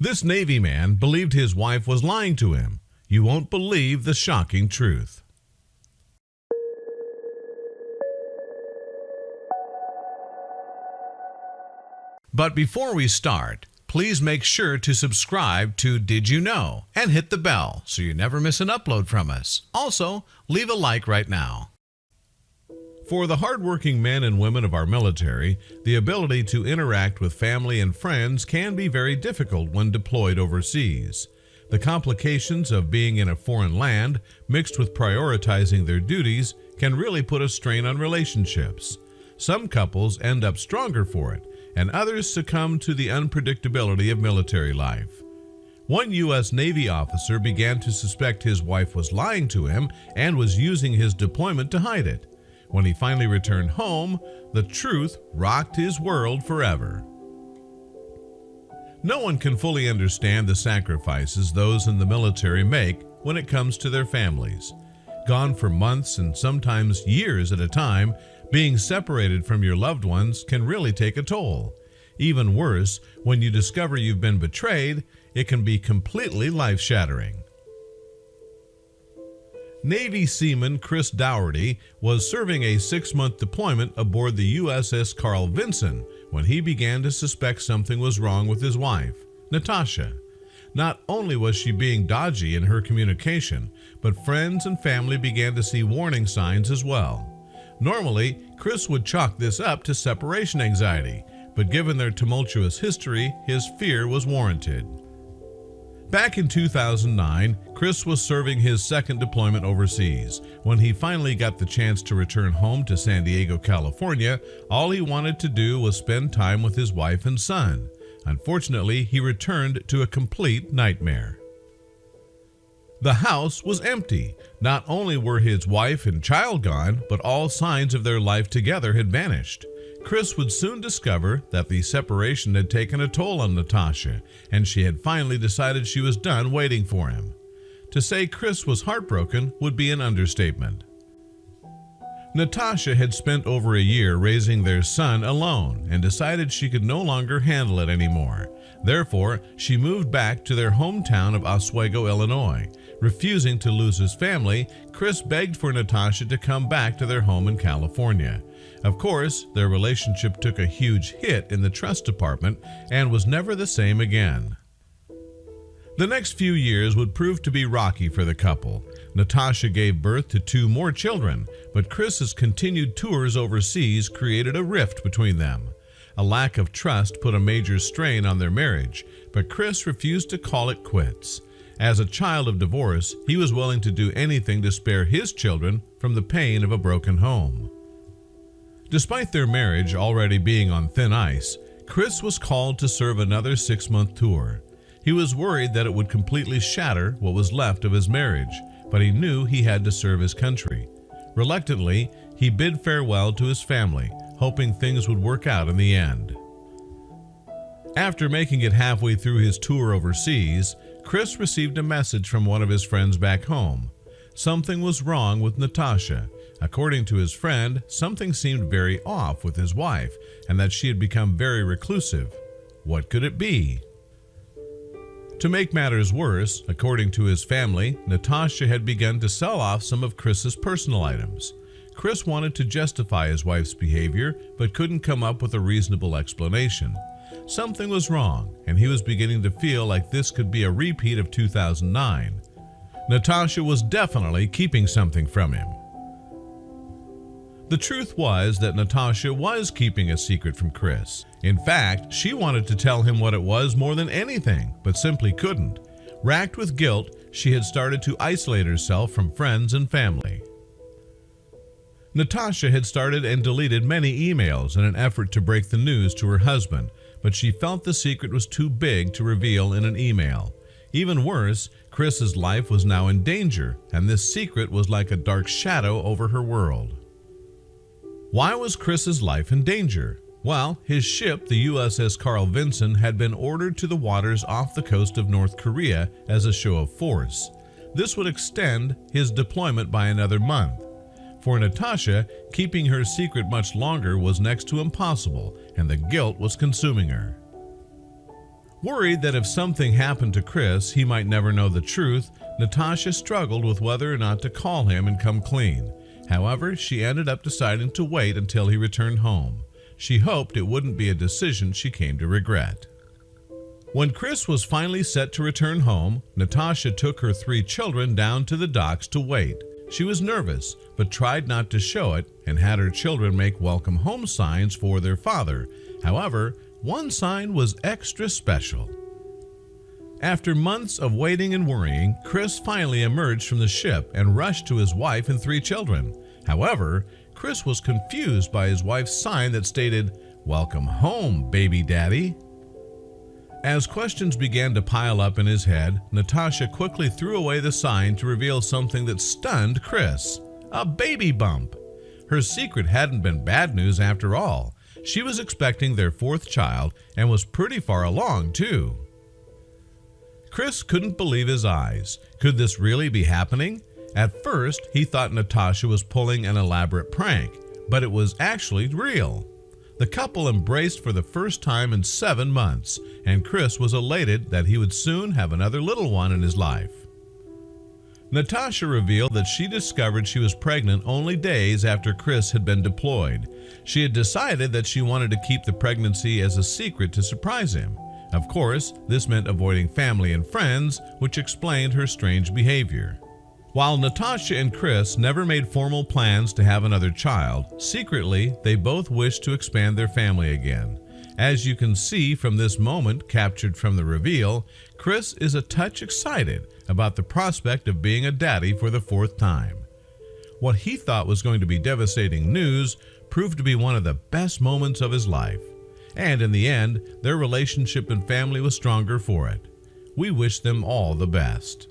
This Navy man believed his wife was lying to him. You won't believe the shocking truth. But before we start, please make sure to subscribe to Did You Know and hit the bell so you never miss an upload from us. Also, leave a like right now. For the hardworking men and women of our military, the ability to interact with family and friends can be very difficult when deployed overseas. The complications of being in a foreign land, mixed with prioritizing their duties, can really put a strain on relationships. Some couples end up stronger for it, and others succumb to the unpredictability of military life. One U.S. Navy officer began to suspect his wife was lying to him and was using his deployment to hide it. When he finally returned home, the truth rocked his world forever. No one can fully understand the sacrifices those in the military make when it comes to their families. Gone for months and sometimes years at a time, being separated from your loved ones can really take a toll. Even worse, when you discover you've been betrayed, it can be completely life-shattering. Navy seaman Chris Dougherty was serving a 6-month deployment aboard the USS Carl Vinson when he began to suspect something was wrong with his wife, Natasha. Not only was she being dodgy in her communication, but friends and family began to see warning signs as well. Normally, Chris would chalk this up to separation anxiety, but given their tumultuous history, his fear was warranted. Back in 2009, Chris was serving his second deployment overseas. When he finally got the chance to return home to San Diego, California, all he wanted to do was spend time with his wife and son. Unfortunately, he returned to a complete nightmare. The house was empty. Not only were his wife and child gone, but all signs of their life together had vanished. Chris would soon discover that the separation had taken a toll on Natasha, and she had finally decided she was done waiting for him. To say Chris was heartbroken would be an understatement. Natasha had spent over a year raising their son alone and decided she could no longer handle it anymore. Therefore, she moved back to their hometown of Oswego, Illinois. Refusing to lose his family, Chris begged for Natasha to come back to their home in California. Of course, their relationship took a huge hit in the trust department and was never the same again. The next few years would prove to be rocky for the couple. Natasha gave birth to 2 more children, but Chris's continued tours overseas created a rift between them. A lack of trust put a major strain on their marriage, but Chris refused to call it quits. As a child of divorce, he was willing to do anything to spare his children from the pain of a broken home. Despite their marriage already being on thin ice, Chris was called to serve another 6-month tour. He was worried that it would completely shatter what was left of his marriage, but he knew he had to serve his country. Reluctantly, he bid farewell to his family, hoping things would work out in the end. After making it halfway through his tour overseas, Chris received a message from one of his friends back home. Something was wrong with Natasha. According to his friend, something seemed very off with his wife, and that she had become very reclusive. What could it be? To make matters worse, according to his family, Natasha had begun to sell off some of Chris's personal items. Chris wanted to justify his wife's behavior, but couldn't come up with a reasonable explanation. Something was wrong, and he was beginning to feel like this could be a repeat of 2009. Natasha was definitely keeping something from him. The truth was that Natasha was keeping a secret from Chris. In fact, she wanted to tell him what it was more than anything, but simply couldn't. Racked with guilt, she had started to isolate herself from friends and family. Natasha had started and deleted many emails in an effort to break the news to her husband, but she felt the secret was too big to reveal in an email. Even worse, Chris's life was now in danger, and this secret was like a dark shadow over her world. Why was Chris's life in danger? Well, his ship, the USS Carl Vinson, had been ordered to the waters off the coast of North Korea as a show of force. This would extend his deployment by another month. For Natasha, keeping her secret much longer was next to impossible, and the guilt was consuming her. Worried that if something happened to Chris, he might never know the truth, Natasha struggled with whether or not to call him and come clean. However, she ended up deciding to wait until he returned home. She hoped it wouldn't be a decision she came to regret. When Chris was finally set to return home, Natasha took her 3 children down to the docks to wait. She was nervous, but tried not to show it and had her children make welcome home signs for their father. However, one sign was extra special. After months of waiting and worrying, Chris finally emerged from the ship and rushed to his wife and 3 children. However, Chris was confused by his wife's sign that stated, "Welcome home, baby daddy." As questions began to pile up in his head, Natasha quickly threw away the sign to reveal something that stunned Chris: a baby bump. Her secret hadn't been bad news after all. She was expecting their 4th child and was pretty far along, too. Chris couldn't believe his eyes. Could this really be happening? At first, he thought Natasha was pulling an elaborate prank, but it was actually real. The couple embraced for the first time in 7 months, and Chris was elated that he would soon have another little one in his life. Natasha revealed that she discovered she was pregnant only days after Chris had been deployed. She had decided that she wanted to keep the pregnancy as a secret to surprise him. Of course, this meant avoiding family and friends, which explained her strange behavior. While Natasha and Chris never made formal plans to have another child, secretly they both wished to expand their family again. As you can see from this moment captured from the reveal, Chris is a touch excited about the prospect of being a daddy for the 4th time. What he thought was going to be devastating news proved to be one of the best moments of his life. And in the end, their relationship and family was stronger for it. We wish them all the best.